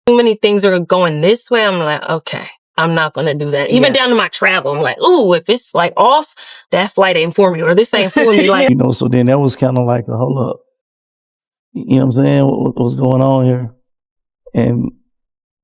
too many things are going this way. I'm like, okay, I'm not going to do that. Even down to my travel, I'm like, ooh, if it's like off, that flight ain't for me, or this ain't for me. Like, so then that was kind of like a hold up. You know what I'm saying? What's going on here? And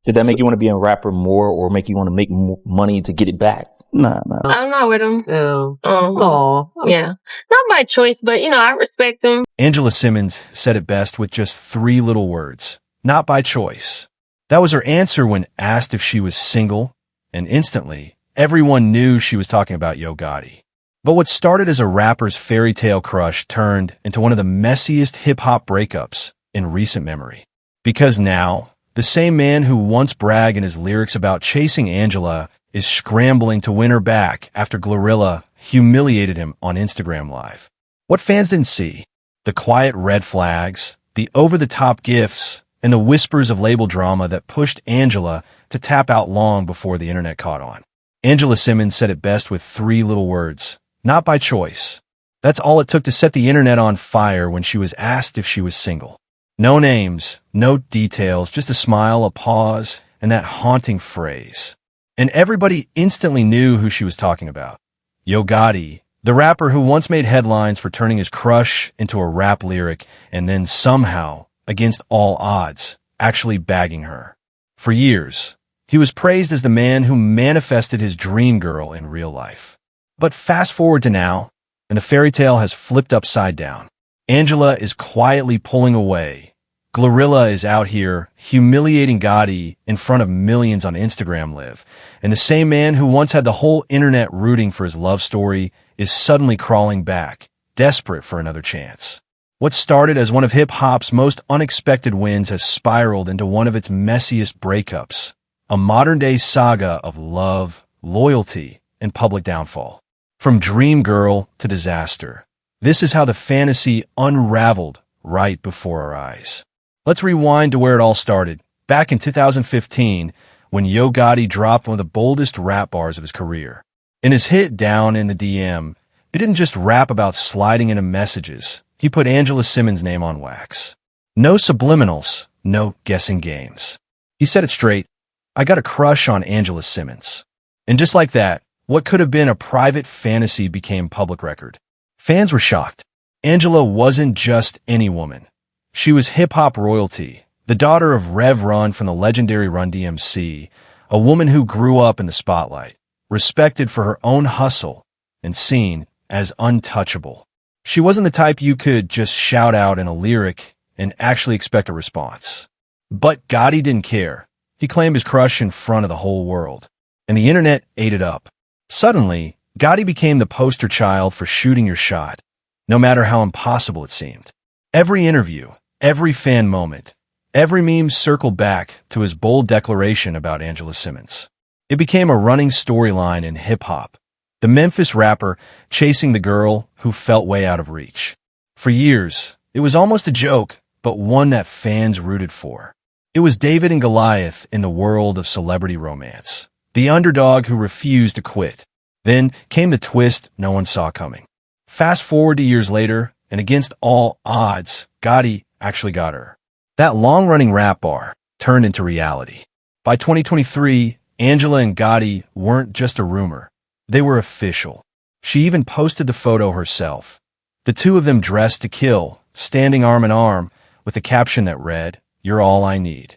did that make you want to be a rapper more, or make you want to make money to get it back? Nah. I'm not with him. Oh. Yeah. Not by choice, but, I respect him. Angela Simmons said it best with just 3 little words. Not by choice. That was her answer when asked if she was single, and instantly, everyone knew she was talking about Yo Gotti. But what started as a rapper's fairy tale crush turned into one of the messiest hip-hop breakups in recent memory. Because now, the same man who once bragged in his lyrics about chasing Angela is scrambling to win her back after GloRilla humiliated him on Instagram Live. What fans didn't see: the quiet red flags, the over-the-top gifts, and the whispers of label drama that pushed Angela to tap out long before the internet caught on. Angela Simmons said it best with 3 little words: not by choice. That's all it took to set the internet on fire when she was asked if she was single. No names, no details, just a smile, a pause, and that haunting phrase. And everybody instantly knew who she was talking about. Yo Gotti, the rapper who once made headlines for turning his crush into a rap lyric and then somehow, against all odds, actually bagging her. For years, he was praised as the man who manifested his dream girl in real life. But fast forward to now, and the fairy tale has flipped upside down. Angela is quietly pulling away. GloRilla is out here humiliating Gotti in front of millions on Instagram Live. And the same man who once had the whole internet rooting for his love story is suddenly crawling back, desperate for another chance. What started as one of hip-hop's most unexpected wins has spiraled into one of its messiest breakups, a modern-day saga of love, loyalty, and public downfall. From dream girl to disaster, this is how the fantasy unraveled right before our eyes. Let's rewind to where it all started, back in 2015, when Yo Gotti dropped one of the boldest rap bars of his career. In his hit Down in the DM, he didn't just rap about sliding into messages. He put Angela Simmons' name on wax. No subliminals, no guessing games. He said it straight: I got a crush on Angela Simmons. And just like that, what could have been a private fantasy became public record. Fans were shocked. Angela wasn't just any woman. She was hip-hop royalty, the daughter of Rev Run from the legendary Run DMC, a woman who grew up in the spotlight, respected for her own hustle, and seen as untouchable. She wasn't the type you could just shout out in a lyric and actually expect a response. But Gotti didn't care. He claimed his crush in front of the whole world, and the internet ate it up. Suddenly, Gotti became the poster child for shooting your shot, no matter how impossible it seemed. Every interview, every fan moment, every meme circled back to his bold declaration about Angela Simmons. It became a running storyline in hip-hop, the Memphis rapper chasing the girl who felt way out of reach. For years, it was almost a joke, but one that fans rooted for. It was David and Goliath in the world of celebrity romance, the underdog who refused to quit. Then came the twist no one saw coming. Fast forward to years later, and against all odds, Gotti actually got her. That long-running rap bar turned into reality. By 2023, Angela and Gotti weren't just a rumor. They were official. She even posted the photo herself. The two of them dressed to kill, standing arm in arm, with a caption that read, "You're all I need."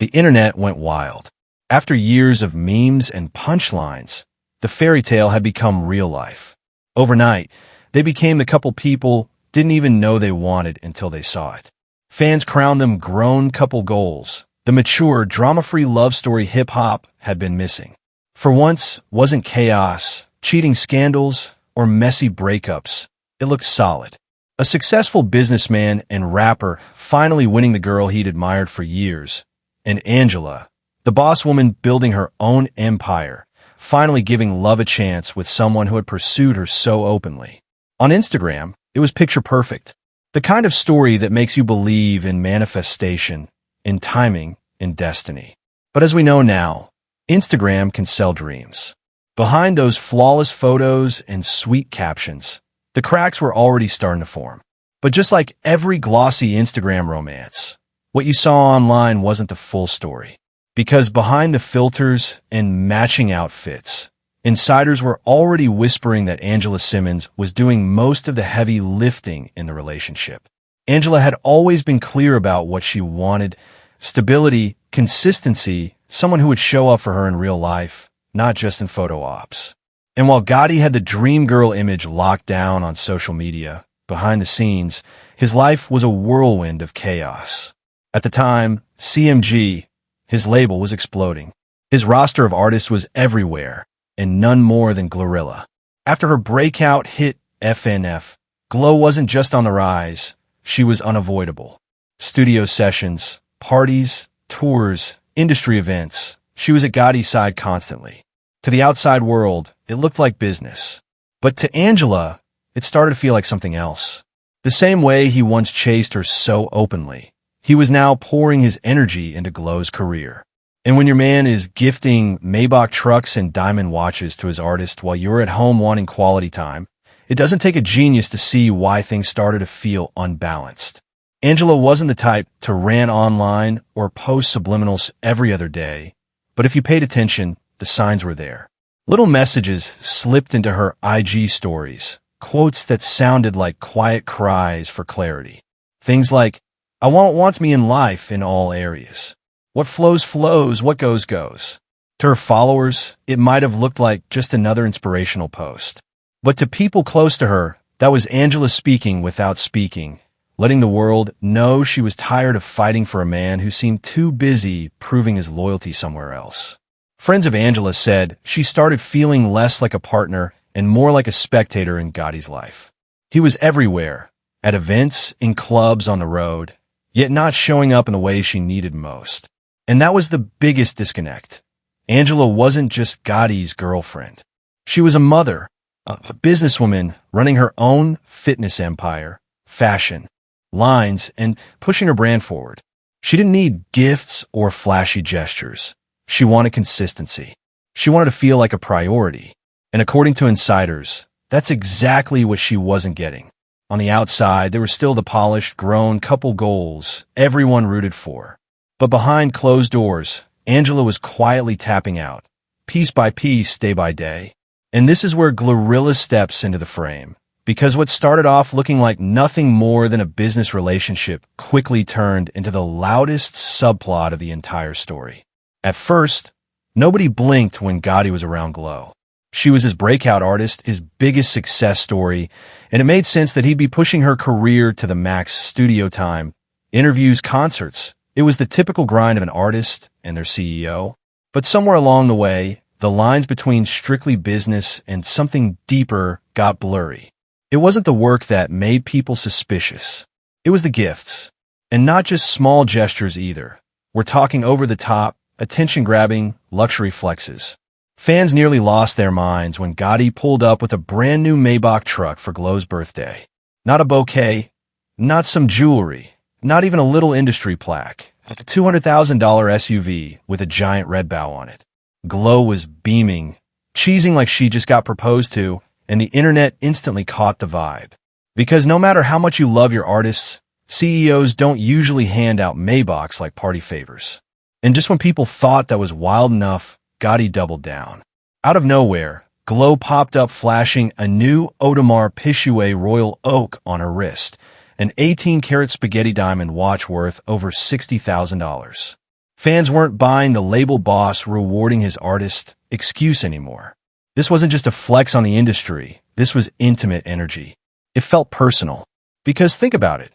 The internet went wild. After years of memes and punchlines, the fairy tale had become real life. Overnight, they became the couple people didn't even know they wanted until they saw it. Fans crowned them grown couple goals. The mature, drama-free love story hip-hop had been missing. For once, wasn't chaos, cheating scandals, or messy breakups. It looked solid. A successful businessman and rapper finally winning the girl he'd admired for years. And Angela, the boss woman building her own empire, finally giving love a chance with someone who had pursued her so openly. On Instagram, it was picture perfect. The kind of story that makes you believe in manifestation, in timing, in destiny. But as we know now, Instagram can sell dreams. Behind those flawless photos and sweet captions, the cracks were already starting to form. But just like every glossy Instagram romance, what you saw online wasn't the full story. Because behind the filters and matching outfits, insiders were already whispering that Angela Simmons was doing most of the heavy lifting in the relationship. Angela had always been clear about what she wanted: stability, consistency, someone who would show up for her in real life, not just in photo ops. And while Gotti had the dream girl image locked down on social media, behind the scenes, his life was a whirlwind of chaos. At the time, CMG, his label, was exploding. His roster of artists was everywhere, and none more than GloRilla. After her breakout hit FNF, Glo wasn't just on the rise, she was unavoidable. Studio sessions, parties, tours, industry events, she was at Gotti's side constantly. To the outside world, it looked like business. But to Angela, it started to feel like something else. The same way he once chased her so openly, he was now pouring his energy into Glo's career. And when your man is gifting Maybach trucks and diamond watches to his artist while you're at home wanting quality time, it doesn't take a genius to see why things started to feel unbalanced. Angela wasn't the type to rant online or post subliminals every other day, but if you paid attention, the signs were there. Little messages slipped into her IG stories, quotes that sounded like quiet cries for clarity. Things like, "I wants me in life in all areas. What flows, flows. What goes, goes." To her followers, it might have looked like just another inspirational post. But to people close to her, that was Angela speaking without speaking, letting the world know she was tired of fighting for a man who seemed too busy proving his loyalty somewhere else. Friends of Angela said she started feeling less like a partner and more like a spectator in Gotti's life. He was everywhere, at events, in clubs, on the road, yet not showing up in the way she needed most. And that was the biggest disconnect. Angela wasn't just Gotti's girlfriend. She was a mother, a businesswoman running her own fitness empire, fashion, lines, and pushing her brand forward. She didn't need gifts or flashy gestures. She wanted consistency. She wanted to feel like a priority. And according to insiders, that's exactly what she wasn't getting. On the outside, there were still the polished, grown couple goals everyone rooted for. But behind closed doors, Angela was quietly tapping out, piece by piece, day by day. And this is where GloRilla steps into the frame, because what started off looking like nothing more than a business relationship quickly turned into the loudest subplot of the entire story. At first, nobody blinked when Gotti was around Glo. She was his breakout artist, his biggest success story, and it made sense that he'd be pushing her career to the max: studio time, interviews, concerts. It was the typical grind of an artist and their CEO. But somewhere along the way, the lines between strictly business and something deeper got blurry. It wasn't the work that made people suspicious. It was the gifts. And not just small gestures either. We're talking over-the-top, attention-grabbing, luxury flexes. Fans nearly lost their minds when Gotti pulled up with a brand new Maybach truck for Glo's birthday. Not a bouquet, not some jewelry, not even a little industry plaque. A $200,000 SUV with a giant red bow on it. Glo was beaming, cheesing like she just got proposed to, and the internet instantly caught the vibe. Because no matter how much you love your artists, CEOs don't usually hand out Maybachs like party favors. And just when people thought that was wild enough, Gotti doubled down. Out of nowhere, Glo popped up flashing a new Audemars Piguet Royal Oak on her wrist, an 18-karat spaghetti diamond watch worth over $60,000. Fans weren't buying the label boss rewarding his artist excuse anymore. This wasn't just a flex on the industry. This was intimate energy. It felt personal. Because think about it.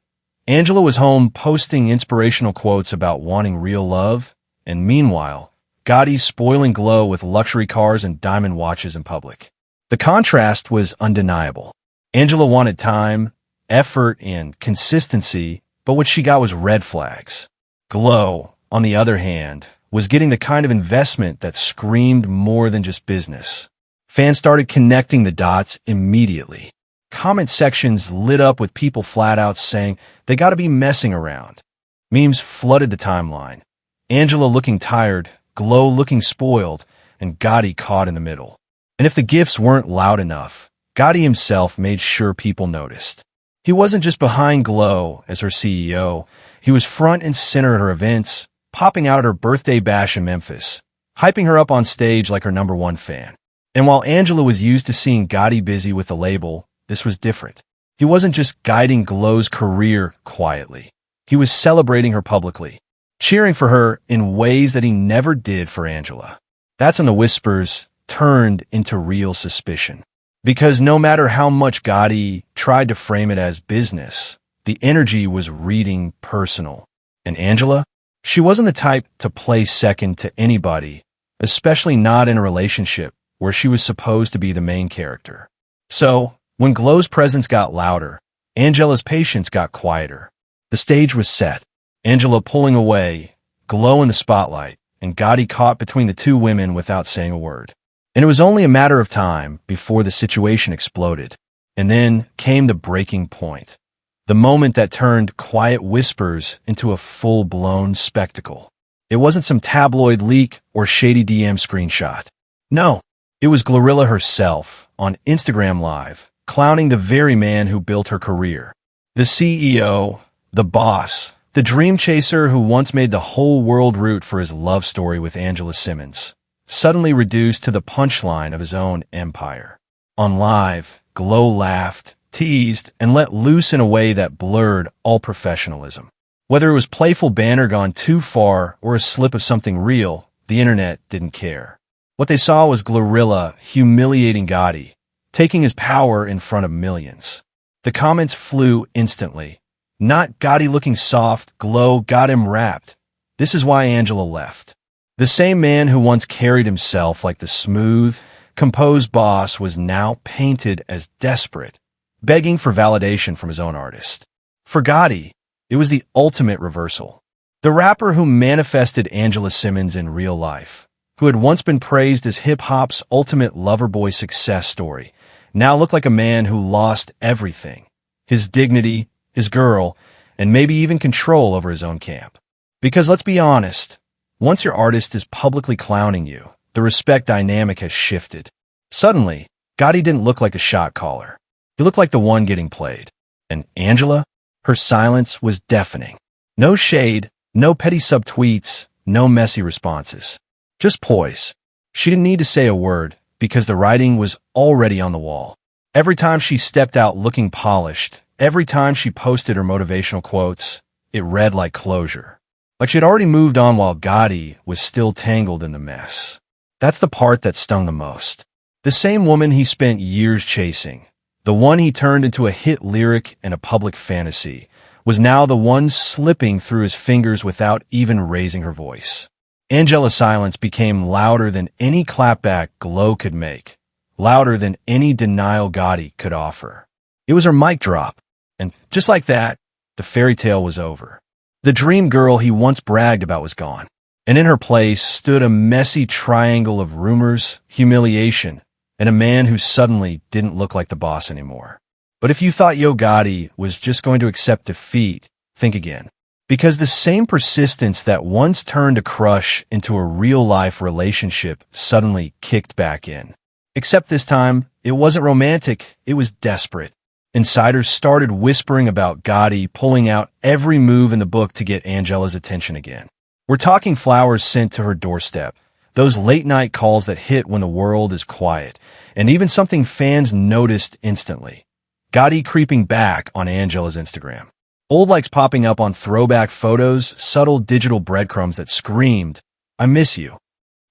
Angela was home posting inspirational quotes about wanting real love, and meanwhile, Gotti's spoiling Glo with luxury cars and diamond watches in public. The contrast was undeniable. Angela wanted time, effort, and consistency, but what she got was red flags. Glo, on the other hand, was getting the kind of investment that screamed more than just business. Fans started connecting the dots immediately. Comment sections lit up with people flat out saying they gotta be messing around. Memes flooded the timeline. Angela looking tired, Glo looking spoiled, and Gotti caught in the middle. And if the gifts weren't loud enough, Gotti himself made sure people noticed. He wasn't just behind Glo as her CEO, he was front and center at her events, popping out at her birthday bash in Memphis, hyping her up on stage like her #1 fan. And while Angela was used to seeing Gotti busy with the label, this was different. He wasn't just guiding Glo's career quietly. He was celebrating her publicly, cheering for her in ways that he never did for Angela. That's when the whispers turned into real suspicion. Because no matter how much Gotti tried to frame it as business, the energy was reading personal. And Angela? She wasn't the type to play second to anybody, especially not in a relationship where she was supposed to be the main character. So, when Glo's presence got louder, Angela's patience got quieter. The stage was set, Angela pulling away, Glo in the spotlight, and Gotti caught between the two women without saying a word. And it was only a matter of time before the situation exploded. And then came the breaking point. The moment that turned quiet whispers into a full-blown spectacle. It wasn't some tabloid leak or shady DM screenshot. No, it was GloRilla herself on Instagram Live, clowning the very man who built her career. The CEO, the boss, the dream chaser who once made the whole world root for his love story with Angela Simmons, suddenly reduced to the punchline of his own empire. On Live, Glo laughed, teased, and let loose in a way that blurred all professionalism. Whether it was playful banter gone too far or a slip of something real, the internet didn't care. What they saw was GloRilla humiliating Gotti, taking his power in front of millions. The comments flew instantly. Not Gotti looking soft, Glo got him wrapped. This is why Angela left. The same man who once carried himself like the smooth, composed boss was now painted as desperate, begging for validation from his own artist. For Gotti, it was the ultimate reversal. The rapper who manifested Angela Simmons in real life, who had once been praised as hip-hop's ultimate lover boy success story, now looked like a man who lost everything. His dignity, his girl, and maybe even control over his own camp. Because let's be honest, once your artist is publicly clowning you, the respect dynamic has shifted. Suddenly, Gotti didn't look like a shot caller. He looked like the one getting played. And Angela? Her silence was deafening. No shade, no petty subtweets, no messy responses. Just poise. She didn't need to say a word, because the writing was already on the wall. Every time she stepped out looking polished, every time she posted her motivational quotes, it read like closure. Like she'd already moved on while Gotti was still tangled in the mess. That's the part that stung the most. The same woman he spent years chasing, the one he turned into a hit lyric and a public fantasy, was now the one slipping through his fingers without even raising her voice. Angela's silence became louder than any clapback Glo could make, louder than any denial Gotti could offer. It was her mic drop, and just like that, the fairy tale was over. The dream girl he once bragged about was gone, and in her place stood a messy triangle of rumors, humiliation, and a man who suddenly didn't look like the boss anymore. But if you thought Yo Gotti was just going to accept defeat, think again. Because the same persistence that once turned a crush into a real-life relationship suddenly kicked back in. Except this time, it wasn't romantic, it was desperate. Insiders started whispering about Gotti pulling out every move in the book to get Angela's attention again. We're talking flowers sent to her doorstep, those late-night calls that hit when the world is quiet, and even something fans noticed instantly. Gotti creeping back on Angela's Instagram. Old likes popping up on throwback photos, subtle digital breadcrumbs that screamed, "I miss you."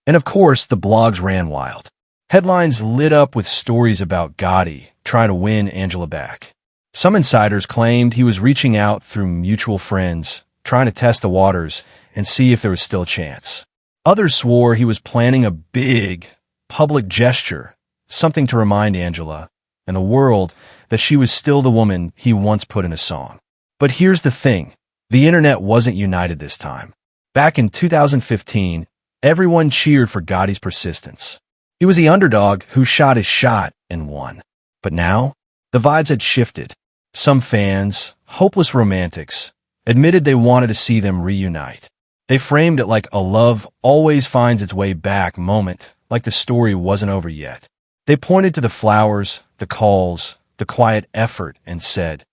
And of course, the blogs ran wild. Headlines lit up with stories about Gotti trying to win Angela back. Some insiders claimed he was reaching out through mutual friends, trying to test the waters and see if there was still a chance. Others swore he was planning a big, public gesture, something to remind Angela and the world that she was still the woman he once put in a song. But here's the thing, the internet wasn't united this time. Back in 2015, everyone cheered for Gotti's persistence. He was the underdog who shot his shot and won. But now, the vibes had shifted. Some fans, hopeless romantics, admitted they wanted to see them reunite. They framed it like a love always finds its way back moment, like the story wasn't over yet. They pointed to the flowers, the calls, the quiet effort, and said,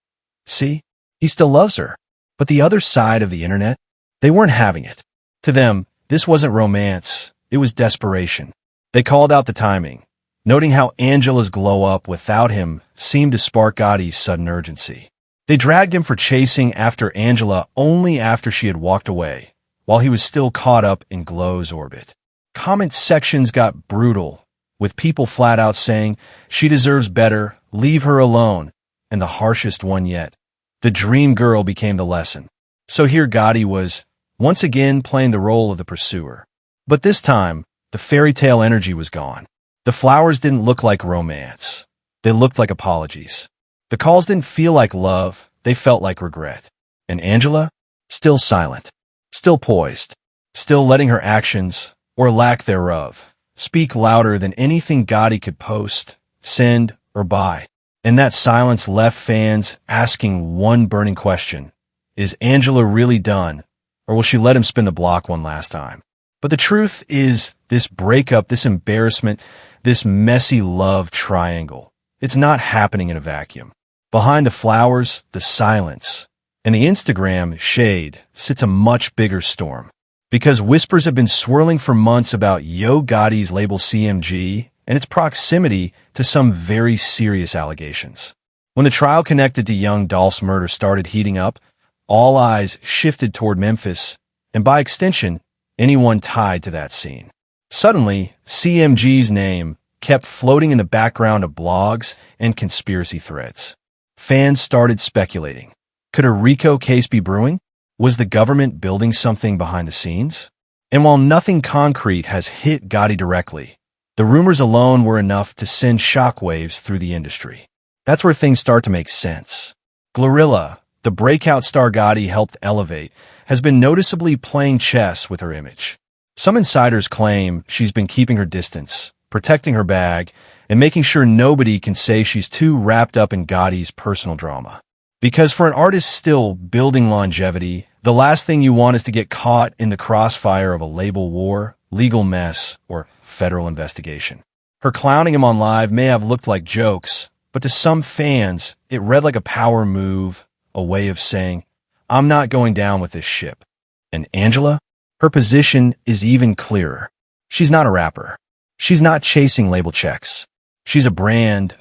"See? He still loves her." But the other side of the internet, they weren't having it. To them, this wasn't romance, it was desperation. They called out the timing, noting how Angela's glow-up without him seemed to spark Gotti's sudden urgency. They dragged him for chasing after Angela only after she had walked away, while he was still caught up in Glow's orbit. Comment sections got brutal, with people flat out saying, "She deserves better, leave her alone," and the harshest one yet, "The dream girl became the lesson." So here Gotti was, once again playing the role of the pursuer. But this time, the fairy tale energy was gone. The flowers didn't look like romance. They looked like apologies. The calls didn't feel like love, they felt like regret. And Angela? Still silent. Still poised. Still letting her actions, or lack thereof, speak louder than anything Gotti could post, send, or buy. And that silence left fans asking one burning question. Is Angela really done, or will she let him spin the block one last time? But the truth is, this breakup, this embarrassment, this messy love triangle, it's not happening in a vacuum. Behind the flowers, the silence, and the Instagram shade sits a much bigger storm. Because whispers have been swirling for months about Yo Gotti's label CMG and its proximity to some very serious allegations. When the trial connected to young Dolph's murder started heating up, all eyes shifted toward Memphis, and by extension, anyone tied to that scene. Suddenly, CMG's name kept floating in the background of blogs and conspiracy threads. Fans started speculating. Could a RICO case be brewing? Was the government building something behind the scenes? And while nothing concrete has hit Gotti directly, the rumors alone were enough to send shockwaves through the industry. That's where things start to make sense. GloRilla, the breakout star Gotti helped elevate, has been noticeably playing chess with her image. Some insiders claim she's been keeping her distance, protecting her bag, and making sure nobody can say she's too wrapped up in Gotti's personal drama. Because for an artist still building longevity, the last thing you want is to get caught in the crossfire of a label war, legal mess, or federal investigation. Her clowning him on live may have looked like jokes, but to some fans, it read like a power move, a way of saying, "I'm not going down with this ship." And Angela? Her position is even clearer. She's not a rapper. She's not chasing label checks. She's a brand,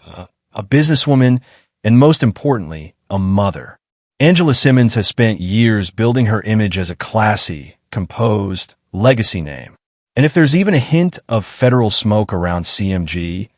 a businesswoman, and most importantly, a mother. Angela Simmons has spent years building her image as a classy, composed, legacy name. And if there's even a hint of federal smoke around CMG,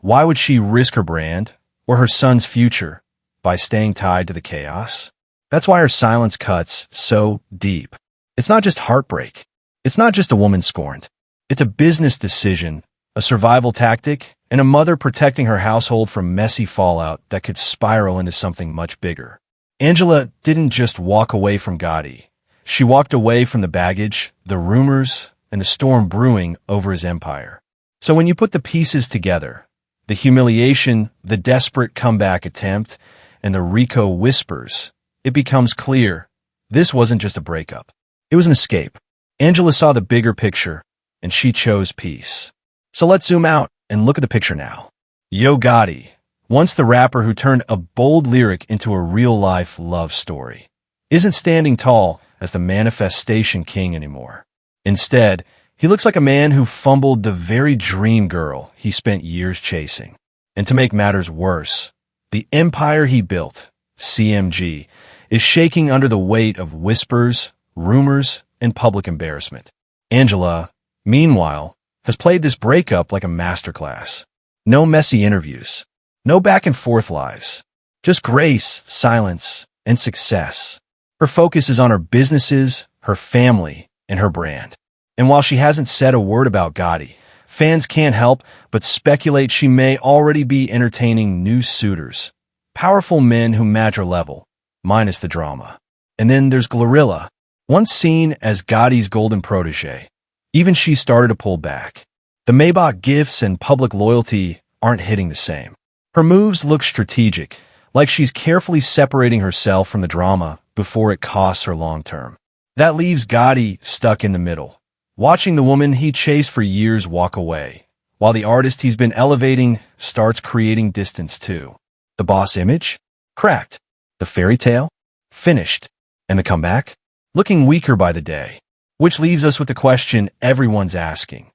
why would she risk her brand or her son's future by staying tied to the chaos? That's why her silence cuts so deep. It's not just heartbreak. It's not just a woman scorned. It's a business decision, a survival tactic, and a mother protecting her household from messy fallout that could spiral into something much bigger. Angela didn't just walk away from Gotti. She walked away from the baggage, the rumors, and the storm brewing over his empire. So when you put the pieces together, the humiliation, the desperate comeback attempt, and the RICO whispers, it becomes clear this wasn't just a breakup. It was an escape. Angela saw the bigger picture, and she chose peace. So let's zoom out and look at the picture now. Yo Gotti, once the rapper who turned a bold lyric into a real-life love story, isn't standing tall as the manifestation king anymore. Instead, he looks like a man who fumbled the very dream girl he spent years chasing. And to make matters worse, the empire he built, CMG, is shaking under the weight of whispers, rumors, and public embarrassment. Angela, meanwhile, has played this breakup like a masterclass. No messy interviews. No back-and-forth lives. Just grace, silence, and success. Her focus is on her businesses, her family, and her brand. And while she hasn't said a word about Gotti, fans can't help but speculate she may already be entertaining new suitors. Powerful men who match her level, minus the drama. And then there's GloRilla, once seen as Gotti's golden protege. Even she started to pull back. The Maybach gifts and public loyalty aren't hitting the same. Her moves look strategic, like she's carefully separating herself from the drama before it costs her long-term. That leaves Gotti stuck in the middle, watching the woman he chased for years walk away, while the artist he's been elevating starts creating distance too. The boss image? Cracked. The fairy tale? Finished. And the comeback? Looking weaker by the day. Which leaves us with the question everyone's asking.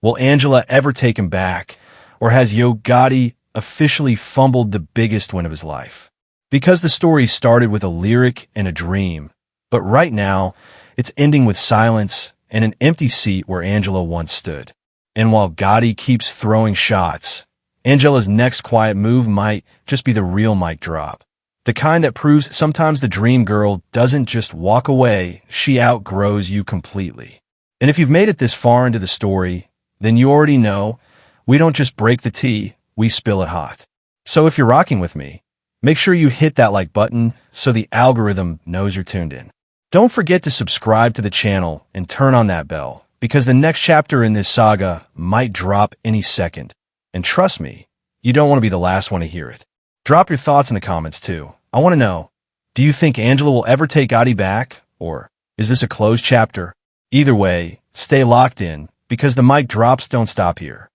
Will Angela ever take him back? Or has Yo Gotti officially fumbled the biggest win of his life? Because the story started with a lyric and a dream, but right now, it's ending with silence and an empty seat where Angela once stood. And while Gotti keeps throwing shots, Angela's next quiet move might just be the real mic drop. The kind that proves sometimes the dream girl doesn't just walk away, she outgrows you completely. And if you've made it this far into the story, then you already know we don't just break the tea, we spill it hot. So if you're rocking with me, make sure you hit that like button so the algorithm knows you're tuned in. Don't forget to subscribe to the channel and turn on that bell, because the next chapter in this saga might drop any second. And trust me, you don't want to be the last one to hear it. Drop your thoughts in the comments too. I want to know, do you think Angela will ever take Gotti back? Or is this a closed chapter? Either way, stay locked in, because the mic drops don't stop here.